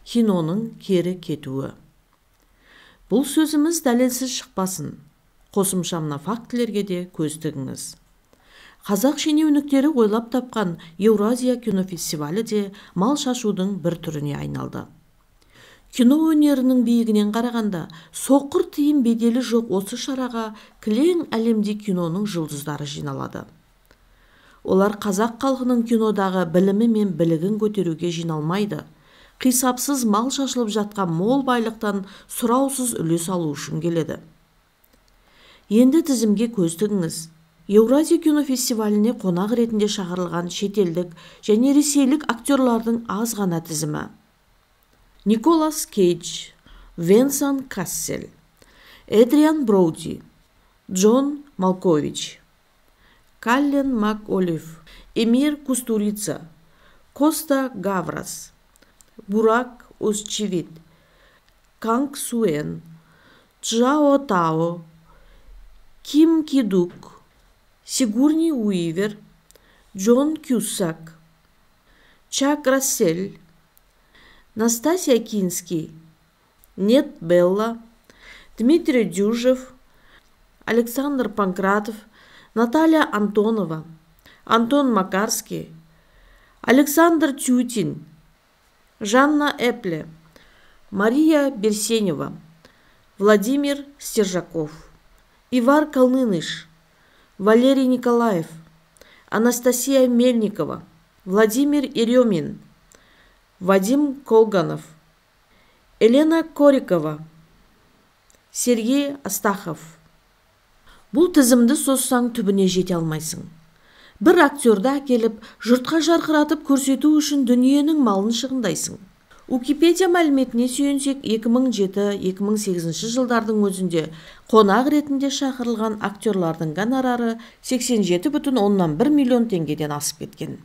киноның кері кетуі. Бұл сөзіміз дәлелсіз шықпасын. Қосымша мына фактілерге де көз тігіңіз. Қазақ шенеуніктері ойлап тапқан Еуразия кинофестивалі де мал шашудың бір түріне айналды. Кино өнерінің биігінен қарағанда, соқыр тиын беделі жоқ осы шараға кілең әлемде киноның жұлдыздары жиналады. Олар қазақ халқының кинодағы білімі мен білігін көтеруге жиналмайды. Қисапсыз мал шашылып жатқан мол байлықтан сұраусыз үлес алу үшін келеді. Енді тізімге көз тігіңіз. Еуразия кинофестиваліне қонақ ретінде шақырылған шетелдік және ресейлік актерлардың аз ғана тізімі. Николас Кейдж, Венсан Кассель, Эдриан Броуди, Джон Малкович, Каллен МакОлив, Эмир Кустурица, Коста Гаврас, Бурак Озчевит, Канг Суэн, Чжао Тао, Ким Кидук, Сигурни Уивер, Джон Кюсак, Чак Рассель, Настасья Кинский, Нет Белла, Дмитрий Дюжев, Александр Панкратов, Наталья Антонова, Антон Макарский, Александр Тютин, Жанна Эпле, Мария Берсенева, Владимир Стержаков, Ивар Колныныш, Валерий Николаев, Анастасия Мельникова, Владимир Еремин, Вадим Колганов, Елена Корикова, Сергей Астахов. Бұл тізімді созсаң түбіне жете алмайсың. Бір актерді әкеліп, жұртқа жарқыратып көрсету үшін дүниенің малын шығындайсың. Уикипедия мәліметіне сүйенсек, 2007-2008 жылдардың өзінде қонақ ретінде шақырылған актерлардың гонорары 87,1 миллион теңгеден асып кеткен.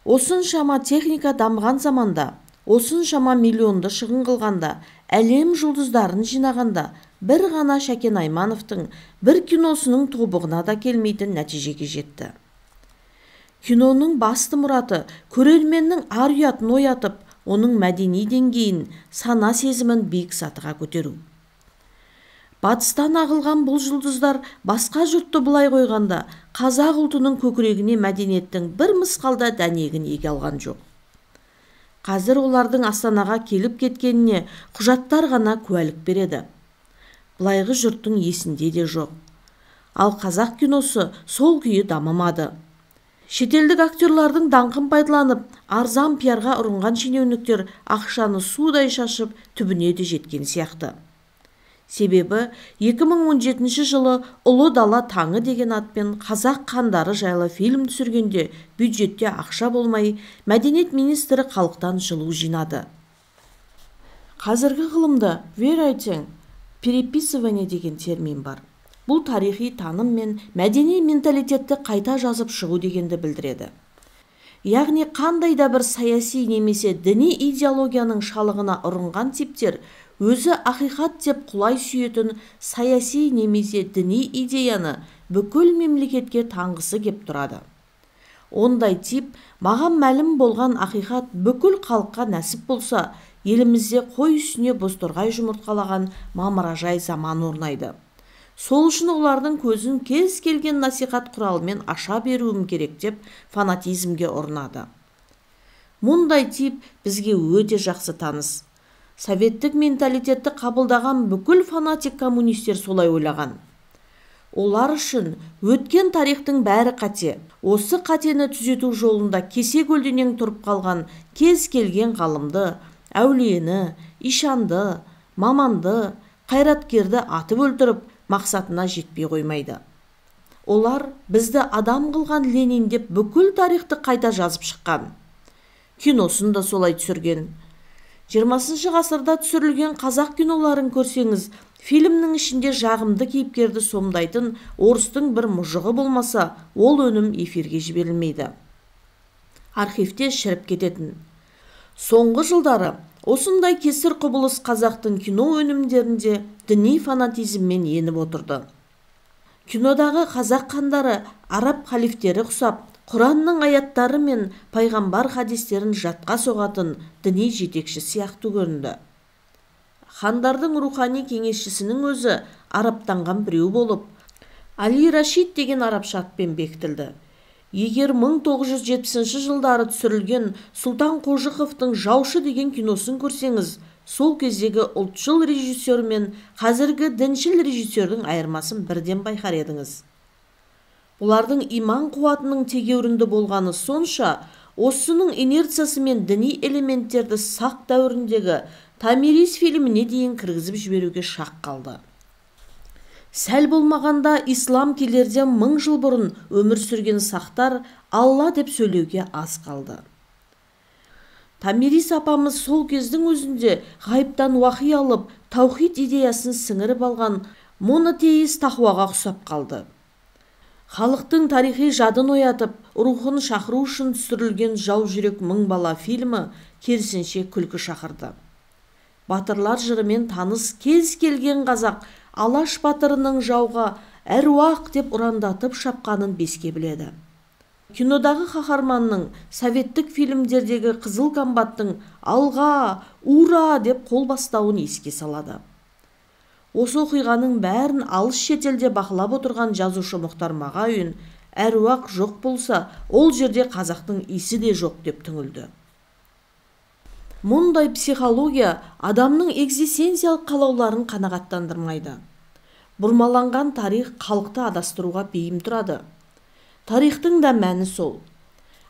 Осыншама техника дамыған заманда, осыншама миллионды шығын қылғанда, әлем жұлдыздарын жинағанда, бір ғана Шәкен Аймановтың бір киносының тобығына да келмейтін нәтижеге жетті. Киноның басты мұраты көрерменнің ар-ұятын оятып, оның мәдени деңгейін, сана сезімін биік сатыға көтеру. Батыстан ағылған бұл жұлдыздар басқа жұртты бұлай қойғанда, қазақ ұлтының көкірегіне мәдениеттің бір мысқалда дәнегін еге алған жоқ. Қазір олардың Астанаға келіп кеткеніне құжаттар ғана куәлік береді. Бұлайғы жұрттың есінде де жоқ. Ал қазақ киносы сол күйі дамымады. Шетелдік актерлардың даңқын пайдаланып, арзан пиарға ұрынған шенеуніктер ақшаны судай шашып, түбіне де жеткен сияқты. Себебі 2017 жылы Ұлы дала таңы деген атпен қазақ хандары жайлы фильм түсіргенде бюджетте ақша болмай, мәдениет министрі халықтан жылу жинады. Қазіргі ғылымда верайтинг, переписывание деген термин бар. Бұл тарихи таным мен мәдени менталитетті қайта жазып шығу дегенді білдіреді. Яғни қандай да бір саяси немесе діни идеологияның шалығына ұрынған типтер өзі ақиқат деп құлай сүйетін саяси немесе діни идеяны бүкіл мемлекетке таңғысы кеп тұрады. Ондай тип маған мәлім болған ақиқат бүкіл халыққа нәсіп болса, елімізде қой үстіне бозторғай жұмыртқалаған мамыражай заман орнайды. Сол үшін олардың көзін кез келген насихат құралымен аша беруім керек деп фанатизмге ұрынады. Мұндай тип бізге өте жақсы таныс. Советтік менталитетті қабылдаған бүкіл фанатик коммунистер солай ойлаған. Олар үшін өткен тарихтың бәрі қате. Осы қатені түзету жолында кесе көлденең тұрып қалған кез келген ғалымды, әулиені, ишанды, маманды, қайраткерді атып өлтіріп, мақсатына жетпей қоймайды. Олар бізді адам қылған Ленин деп бүкіл тарихты қайта жазып шыққан. Киносын да солай түсірген. 20 ғасырда түсірілген қазақ киноларын көрсеңіз, фильмнің ішінде жағымды кейіпкерді сомдайтын орыстың бір мұжығы болмаса, ол өнім эфирге жіберілмейді. Архивте шіріп кететін. Соңғы жылдары осындай кесір құбылыс қазақтың кино өнімдерінде діни фанатизммен еніп отырды. Кинодағы қазақ хандары, араб халифтері құсап, Құранның аяттары мен пайғамбар хадистерін жатқа соғатын діни жетекші сияқты көрінді. Хандардың рухани кеңесшісінің өзі арабтанған біреу болып, Али Рашид деген арабша атпен бекітілді. Егер 1970 жылдары түсірілген Сұлтан Қожықовтың Жаушы деген киносын көрсеңіз, сол кездегі ұлтшыл режиссер мен қазіргі діншіл режиссердің айырмасын бірден байқар едіңіз. Бұлардың иман қуатының тегеурінді болғаны сонша, осының инерциясы мен діни элементтерді сақ дәуіріндегі Томирис фильміне дейін кіргізіп жіберуге шақ қалды. Сәл болмағанда ислам келерден 1000 жыл бұрын өмір сүрген сақтар Алла деп сөйлеуге аз қалды. Томирис апамыз сол кездің өзінде ғайыптан уахи алып, таухид идеясын сіңіріп алған монотеист тақуаға ұқсап қалды. Халықтың тарихи жадын оятып, рухын шақыру үшін түсірілген Жау жүрек 1000 бала фильмі керісінше күлкі шақырды. Батырлар жырымен таныс кез келген қазақ Алаш батырының жауға әруақ деп ұрандатып шапқанын беске біледі. Кинодағы қаһарманның советтік фильмдердегі қызыл комбаттың алға, ура деп қол бастауын еске салады. Осы оқиғаның бәрін алыс шетелде бақылап отырған жазушы Мұхтар Мағауин әруақ жоқ болса, ол жерде қазақтың исі де жоқ деп түңілді. Мұндай психология адамның экзистенциялық қалауларын қанағаттандырмайды. Бұрмаланған тарих халықты адастыруға бейім тұрады. Тарихтың да мәні сол.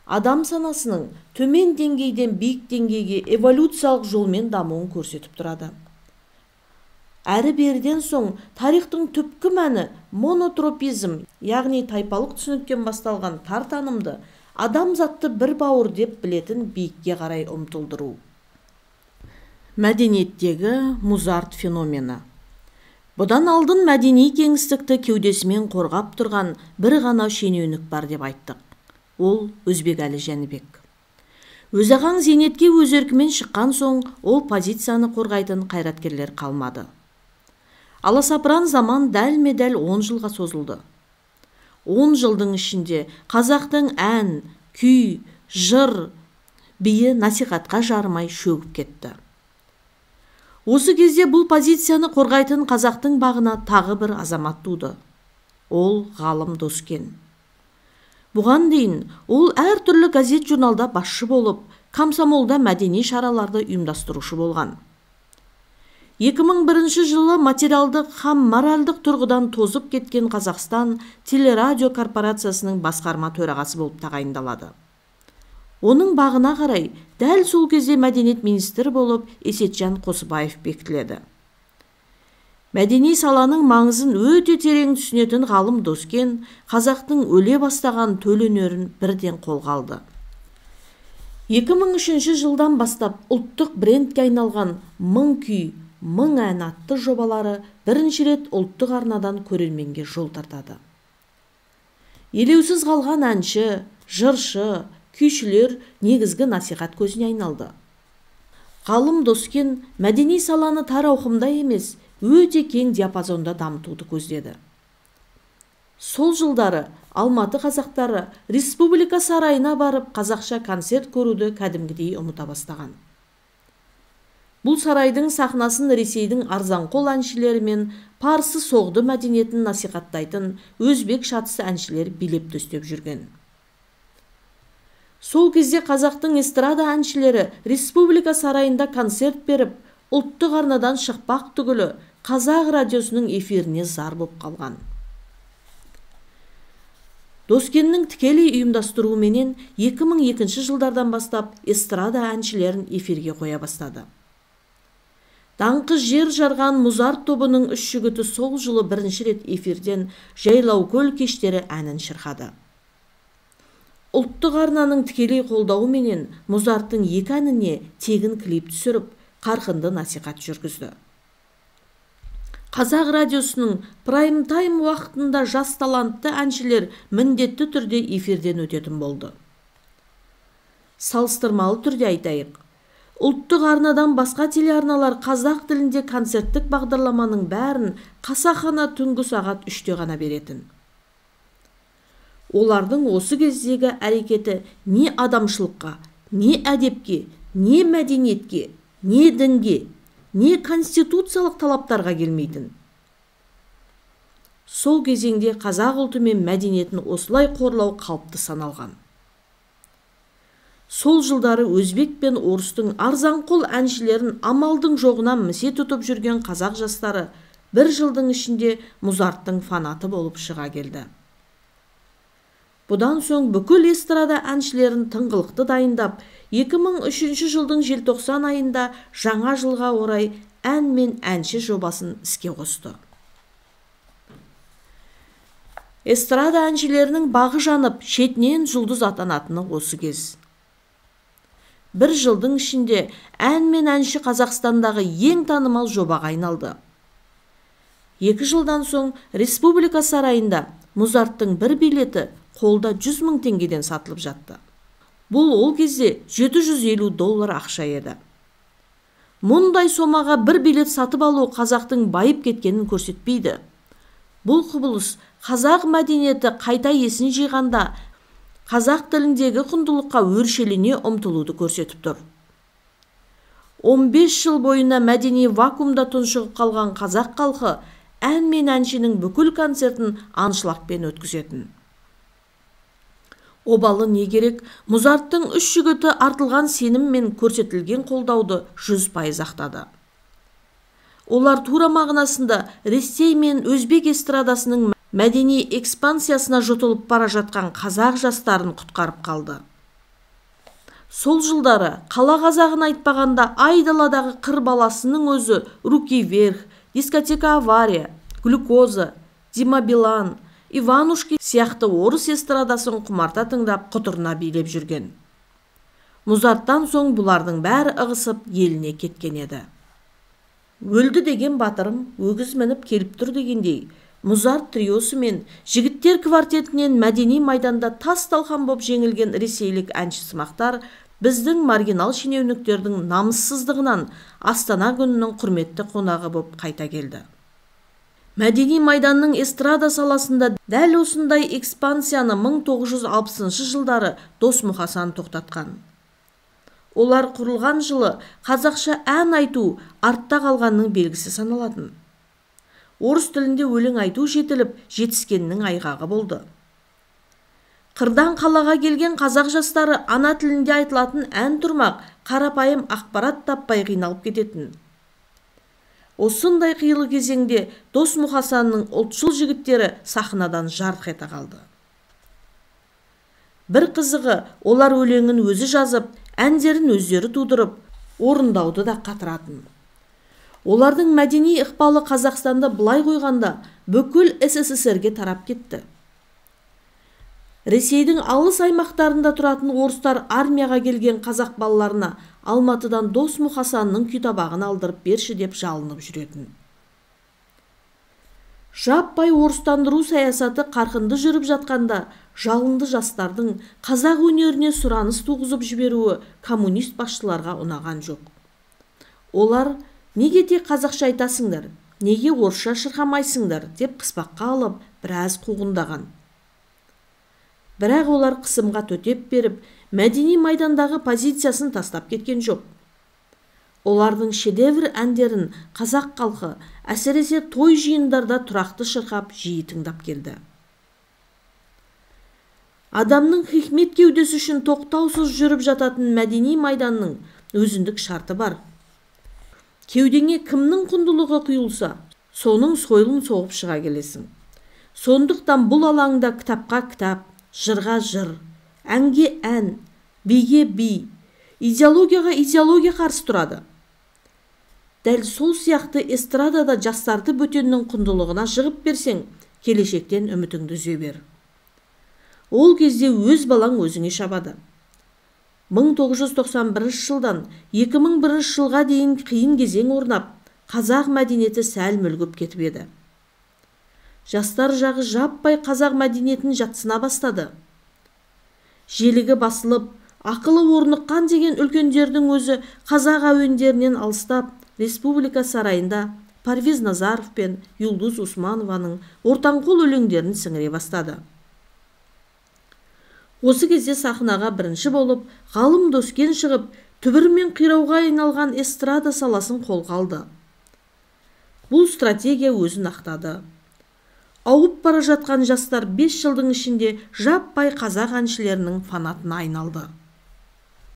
Адам санасының төмен деңгейден биік деңгейге эволюциялық жолмен дамуын көрсетіп тұрады. Әрі берден соң тарихтың түпкі мәні монотропизм, яғни тайпалық түсініктен басталған тар танымды адамзатты бір бауыр деп білетін биікке қарай ұмтылдыру. Мәдениеттегі Музарт феномені. Бұдан алдын мәдени кеңістікті кеудесімен қорғап тұрған бір ғана шенеунік бар деп айттық. Ол Өзбекәлі Жәнібек. Өзағаң зейнетке өз еркімен шыққан соң, ол позицияны қорғайтын қайраткерлер қалмады. Аласапыран заман дәлме-дәл 10 жылға созылды. 10 жылдың ішінде қазақтың ән, күй, жыр, биі насихатқа жарымай шөгіп кетті. Осы кезде бұл позицияны қорғайтын қазақтың бағына тағы бір азамат туды. Ол Ғалым Доскен. Бұған дейін ол әртүрлі газет-журналда басшы болып, комсомолда мәдени шараларды ұйымдастырушы болған. 2001 жылы материалдық һәм моральдық тұрғыдан тозып кеткен Қазақстан телерадио корпорациясының басқарма төрағасы болып тағайындалады. Оның бағына қарай дәл сол кезде мәдениет министрі болып Есетжан Қосыбаев бекітіледі. Мәдени саланың маңызын өте терең түсінетін Ғалым Доскен қазақтың өле бастаған төл өнерін бірден қолға алды. 2003 жылдан бастап ұлттық брендке айналған 1000 күй, 1000 ән атты жобалары бірінші рет ұлттық арнадан көрерменге жол тартады. Елеусіз қалған әнші, жыршы, күйшілер негізгі насихат көзіне айналды. Ғалым Доскен мәдени саланы тар ауқымда емес, өте кең диапазонда дамытуды көздеді. Сол жылдары Алматы қазақтары Республика сарайына барып қазақша концерт көруді кәдімгідей ұмыта бастаған. Бұл сарайдың сахнасын Ресейдің арзанқол әншілері мен парсы соғды мәдениетін насихаттайтын өзбек шатысы әншілер билеп төстеп жүрген. Сол кезде қазақтың эстрада әншілері Республика сарайында концерт беріп, ұлттық арнадан шықпақ түгілі Қазақ радиосының эфиріне зар боп қалған. Доскеннің тікелей ұйымдастыруыменен 2002 жылдардан бастап эстрада әншілерін эфирге қоя бастады. Даңқы жер жарған Музарт тобының үш жігіті сол жылы бірінші рет эфирден Жайлаукөл кештері әнін шырқады. Ұлттық арнаның тікелей қолдауыменен Музарттың екі әніне тегін клип түсіріп, қарқынды насихат жүргізді. Қазақ радиосының прайм-тайм уақытында жас талантты әншілер міндетті түрде эфирден өтетін болды. Салыстырмалы түрде айтайық. Ұлттық арнадан басқа телеарналар қазақ тілінде концерттік бағдарламаның бәрін қасақана түнгі сағат 3-те ғана беретін. Олардың осы кездегі әрекеті не адамшылыққа, не әдепке, не мәдениетке, не дінге, не конституциялық талаптарға келмейтін. Сол кезеңде қазақ ұлты мен мәдениетін осылай қорлау қалыпты саналған. Сол жылдары өзбек пен орыстың арзанқол әншілерін амалдың жоғынан місе тұтып жүрген қазақ жастары бір жылдың ішінде Музарттың фанаты болып шыға келді. Бұдан соң бүкіл эстрада әншілерін тыңғылықты дайындап, 2003 жылдың желтоқсан айында жаңа жылға орай ән мен әнші жобасын іске қосты. Эстрада әншілерінің бағы жанып, шетінен жұлдыз атанатыны осы кез. Бір жылдың ішінде ән мен әнші Қазақстандағы ең танымал жобаға айналды. 2 жылдан соң Республика сарайында Музарттың бір билеті қолда 100 000 теңгеден сатылып жатты. Бұл ол кезде $750 ақша еді. Мұндай сомаға бір билет сатып алу қазақтың байып кеткенін көрсетпейді. Бұл құбылыс қазақ мәдениеті қайта есін жиғанда қазақ тіліндегі құндылыққа өршелене ұмтылуды көрсетіп тұр. 15 жыл бойына мәдени вакуумда тұншығып қалған қазақ халқы ән мен әншінің бүкіл концертін аншлагпен өткізетін. Обалы не керек? Музарттың 3 жігіті артылған сенім мен көрсетілген қолдауды 100% ақтады. Олар тура мағынасында Ресей мен Өзбек эстрадасының мәдени экспансиясына жұтылып бара жатқан қазақ жастарын құтқарып қалды. Сол жылдары қала қазағын айтпағанда айдаладағы қыр баласының өзі «Руки вверх», «Дискотека авария», «Глюкоза», «Дима Билан», «Иванушки» сияқты орыс эстрадасын құмарта тыңдап құтырына билеп жүрген. Музарттан соң бұлардың бәрі ығысып еліне кеткен еді. Өлді деген батырым өгіз мініп келіп тұр дегендей, Музарт триосы мен жігіттер квартетінен мәдени майданда тас-талқан боп жеңілген ресейлік әнші сымақтар біздің маргинал шенеуніктердің намыссыздығынан Астана күнінің құрметті қонағы боп қайта келді. Мәдени майданның эстрада саласында дәл осындай экспансияны 1960 жылдары Досмұқасан тоқтатқан. Олар құрылған жылы қазақша ән айту артта қалғанның белгісі саналатын. Орыс тілінде өлең айту жетіліп, жетіскеннің айғағы болды. Қырдан қалаға келген қазақ жастары ана тілінде айтылатын ән тұрмақ, қарапайым ақпарат таппай қиналып кететін. Осындай қилы кезеңде Досмұқасанның ұлтшыл жігіттері сахнадан жарқ ете қалды. Бір қызығы, олар өлеңін өзі жазып, әндерін өздері тудырып, орындауды да қатыратын. Олардың мәдени ықпалы Қазақстанда былай қойғанда бүкіл СССР-ге тарап кетті. Ресейдің алыс аймақтарында тұратын орыстар армияға келген қазақ балаларына Алматыдан Досмұқасанның күйтабағын алдырып берші деп жалынып жүретін. Жаппай орыстандыру саясаты қарқынды жүріп жатқанда, жалынды жастардың қазақ өнеріне сұраныс туғызып жіберуі коммунист басшыларға ұнаған жоқ. Олар «Неге тек қазақша айтасыңдар, неге орысша шырқамайсыңдар» деп қыспаққа алып, біраз қуғындаған. Бірақ олар қысымға төтеп беріп, мәдени майдандағы позициясын тастап кеткен жоқ. Олардың шедевр әндерін қазақ халқы, әсіресе той жиындарда тұрақты шырқап, жиі тыңдап келді. Адамның хикмет кеудесі үшін тоқтаусыз жүріп жататын мәдени майданның өзіндік шарты бар. Кеудеңе кімнің құндылығы құйылса, соның сойылын соғып шыға келесің. Сондықтан бұл алаңда кітапқа кітап, жырға жыр, әнге ән, биге би, идеологияға идеология қарсы тұрады. Дәл сол сияқты эстрадада жастарды бөтеннің құндылығына жығып берсең, келешектен үмітіңді үзе бер. Ол кезде өз балаң өзіңе шабады. 1991 жылдан 2001 жылға дейін қиын кезең орнап, қазақ мәдениеті сәл мүлгіп кетіп еді. Жастар жағы жаппай қазақ мәдениетін жатсына бастады. Желігі басылып, ақылы орныққан деген үлкендердің өзі қазақ әуендерінен алыстап, Республика сарайында Парвиз Назаров пен Юлдуз Усманованың ортаңқол өлеңдерін сіңіре бастады. Осы кезде сахнаға бірінші болып ғалым Доскен шығып, түбірімен қирауға айналған эстрада саласын қолға алды. Бұл стратегия өзін ақтады. Ауып бара жатқан жастар 5 жылдың ішінде жаппай қазақ әншілерінің фанатына айналды.